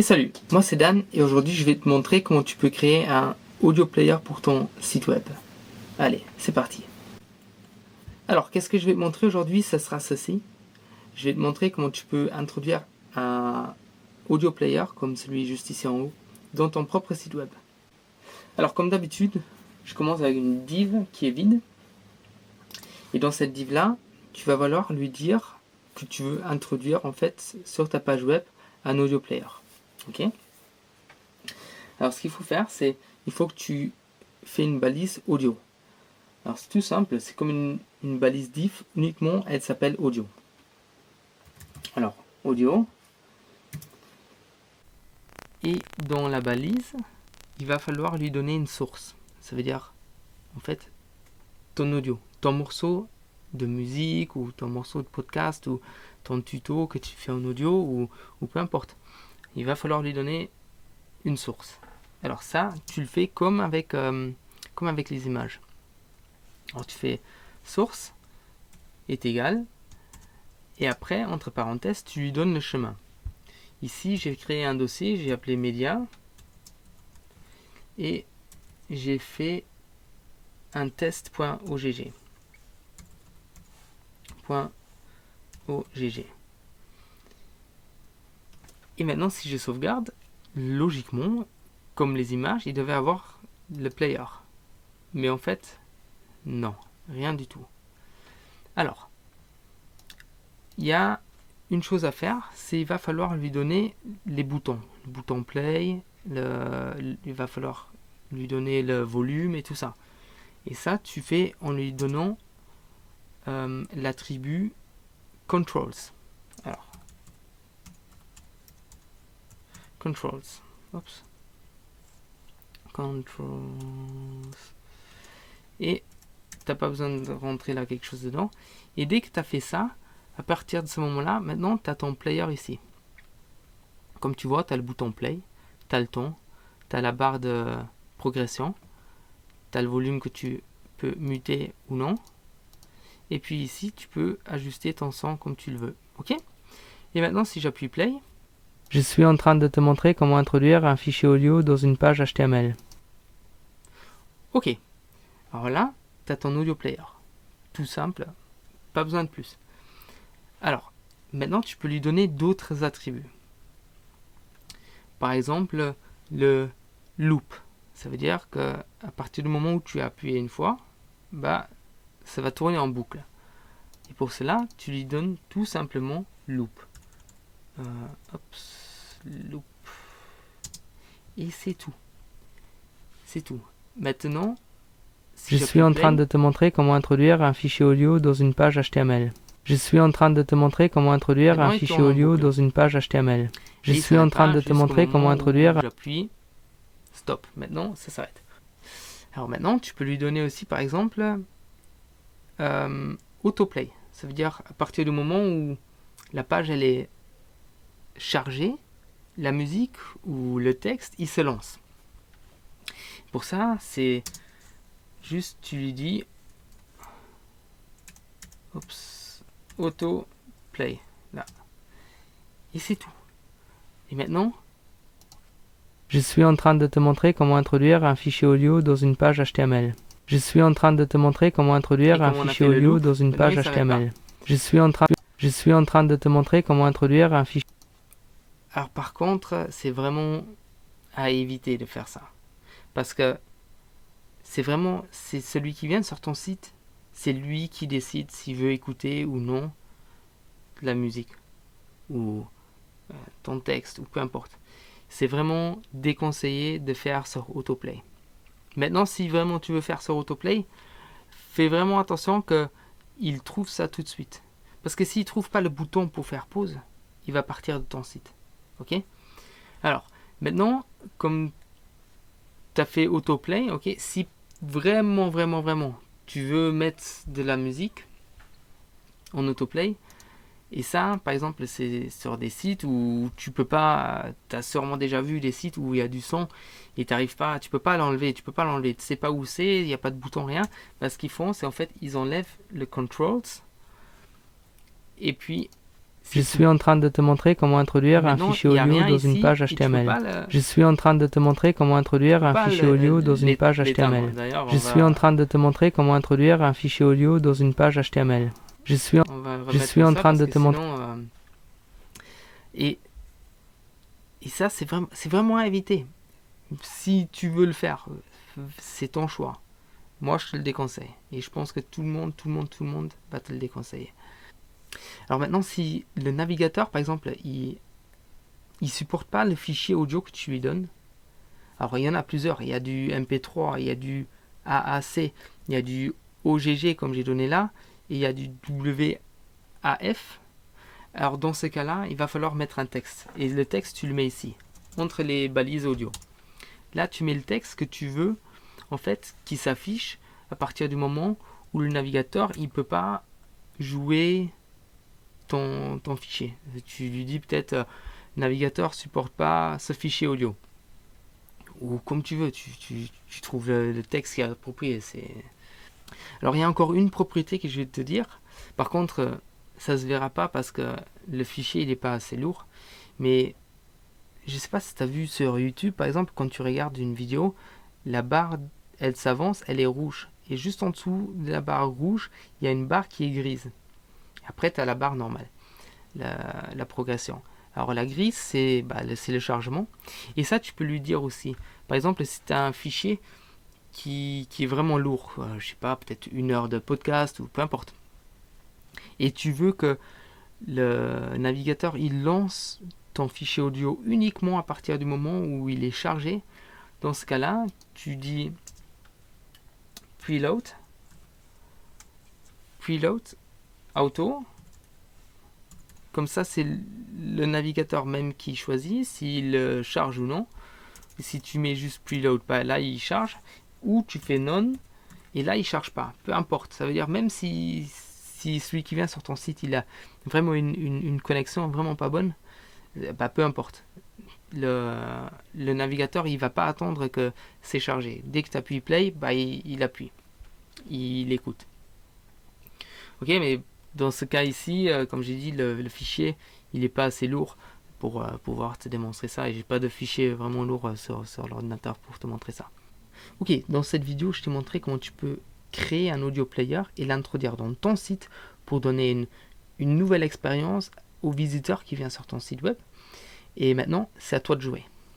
Et salut, moi c'est Dan et aujourd'hui je vais te montrer comment tu peux créer un audio player pour ton site web. Allez, c'est parti. Alors, qu'est-ce que je vais te montrer aujourd'hui? Ça sera ceci. Je vais te montrer comment tu peux introduire un audio player comme celui juste ici en haut dans ton propre site web. Alors, comme d'habitude, je commence avec une div qui est vide. Et dans cette div là, tu vas vouloir lui dire que tu veux introduire en fait sur ta page web un audio player. Ok. Alors ce qu'il faut faire, c'est il faut que tu fais une balise audio. Alors c'est tout simple, c'est comme une balise div, uniquement elle s'appelle audio. Alors audio. Et dans la balise, il va falloir lui donner une source. Ça veut dire en fait ton audio, ton morceau de musique ou ton morceau de podcast ou ton tuto que tu fais en audio ou peu importe. Il va falloir lui donner une source. Alors ça, tu le fais comme avec les images. Alors tu fais source est égal et après, entre parenthèses, tu lui donnes le chemin. Ici, j'ai créé un dossier, j'ai appelé média et j'ai fait un test.ogg. .ogg. Et maintenant, si je sauvegarde, logiquement, comme les images, il devait avoir le player. Mais en fait, non, rien du tout. Alors, il y a une chose à faire, c'est qu'il va falloir lui donner les boutons. Le bouton play, il va falloir lui donner le volume et tout ça. Et ça, tu fais en lui donnant l'attribut controls. Alors, controls. Oups. Controls. Et t'as pas besoin de rentrer là quelque chose dedans. Et dès que tu as fait ça, à partir de ce moment-là, maintenant tu as ton player ici. Comme tu vois, tu as le bouton play, tu as le ton, tu as la barre de progression, tu as le volume que tu peux muter ou non. Et puis ici, tu peux ajuster ton son comme tu le veux. Ok? Et maintenant, si j'appuie play, je suis en train de te montrer comment introduire un fichier audio dans une page HTML. Ok. Alors là, tu as ton audio player. Tout simple, pas besoin de plus. Alors, maintenant, tu peux lui donner d'autres attributs. Par exemple, le loop. Ça veut dire qu'à partir du moment où tu as appuyé une fois, ça va tourner en boucle. Et pour cela, tu lui donnes tout simplement loop. Loop. Et c'est tout. C'est tout. Maintenant, si je suis en train de te montrer comment introduire un fichier audio dans une page HTML. Je suis en train de te montrer comment introduire un fichier audio dans une page HTML. Je suis en train de te montrer comment introduire... J'appuie. Stop. Maintenant, ça s'arrête. Alors maintenant, tu peux lui donner aussi, par exemple, autoplay. Ça veut dire, à partir du moment où la page, elle est chargée, la musique ou le texte, il se lance. Pour ça, c'est juste, tu lui dis... auto play là et c'est tout. Et maintenant, je suis en train de te montrer comment introduire un fichier audio dans une page HTML. Je suis en train de te montrer comment introduire un fichier audio dans une page HTML. Je suis en train de te montrer comment introduire un fichier. Alors par contre, c'est vraiment à éviter de faire ça parce que c'est celui qui vient sur ton site. C'est lui qui décide s'il veut écouter ou non la musique ou ton texte ou peu importe. C'est vraiment déconseillé de faire sur autoplay. Maintenant, si vraiment tu veux faire sur autoplay, fais vraiment attention qu'il trouve ça tout de suite. Parce que s'il ne trouve pas le bouton pour faire pause, il va partir de ton site. Ok? Alors, maintenant, comme tu as fait autoplay, ok, si vraiment tu veux mettre de la musique en autoplay, et ça, par exemple, c'est sur des sites où tu peux pas, tu as sûrement déjà vu des sites où il y a du son et tu peux pas l'enlever, tu sais pas où c'est, il n'y a pas de bouton, rien. Ce qu'ils font, c'est en fait, ils enlèvent le controls et puis Je suis en train de te montrer comment introduire un fichier audio dans une page HTML. Je suis en train de te montrer comment introduire un fichier audio dans une page HTML. Je suis en train de te montrer comment introduire un fichier audio dans une page HTML. Je suis en train de te montrer. Et ça, c'est vraiment à éviter. Si tu veux le faire, c'est ton choix. Moi, je te le déconseille. Et je pense que tout le monde va te le déconseiller. Alors maintenant, si le navigateur, par exemple, il supporte pas le fichier audio que tu lui donnes, alors il y en a plusieurs. Il y a du MP3, il y a du AAC, il y a du OGG comme j'ai donné là, et il y a du WAF. Alors dans ce cas-là, il va falloir mettre un texte. Et le texte, tu le mets ici, entre les balises audio. Là, tu mets le texte que tu veux, en fait, qui s'affiche à partir du moment où le navigateur, il peut pas jouer ton fichier. Tu lui dis peut-être navigateur supporte pas ce fichier audio. Ou comme tu veux, tu trouves le texte qui est approprié. Alors il y a encore une propriété que je vais te dire. Par contre, ça se verra pas parce que le fichier il n'est pas assez lourd. Mais je sais pas si tu as vu sur YouTube, par exemple, quand tu regardes une vidéo, la barre elle s'avance, elle est rouge. Et juste en dessous de la barre rouge, il y a une barre qui est grise. Après, tu as la barre normale, la progression. Alors la grise, c'est le chargement. Et ça, tu peux lui dire aussi. Par exemple, si tu as un fichier qui est vraiment lourd, je sais pas, peut-être 1 heure de podcast ou peu importe. Et tu veux que le navigateur, il lance ton fichier audio uniquement à partir du moment où il est chargé. Dans ce cas-là, tu dis preload auto. Comme ça, c'est le navigateur même qui choisit s'il charge ou non. Et si tu mets juste preload, là il charge. Ou tu fais non, et là il charge pas. Peu importe. Ça veut dire même si celui qui vient sur ton site, il a vraiment une connexion vraiment pas bonne, peu importe. Le navigateur, il va pas attendre que c'est chargé. Dès que tu appuies play, il appuie. Il écoute. Ok, mais dans ce cas ici, comme j'ai dit, le fichier, il n'est pas assez lourd pour pouvoir te démontrer ça. Et j'ai pas de fichier vraiment lourd sur l'ordinateur pour te montrer ça. Ok, dans cette vidéo, je t'ai montré comment tu peux créer un audio player et l'introduire dans ton site pour donner une nouvelle expérience au visiteur qui vient sur ton site web. Et maintenant, c'est à toi de jouer.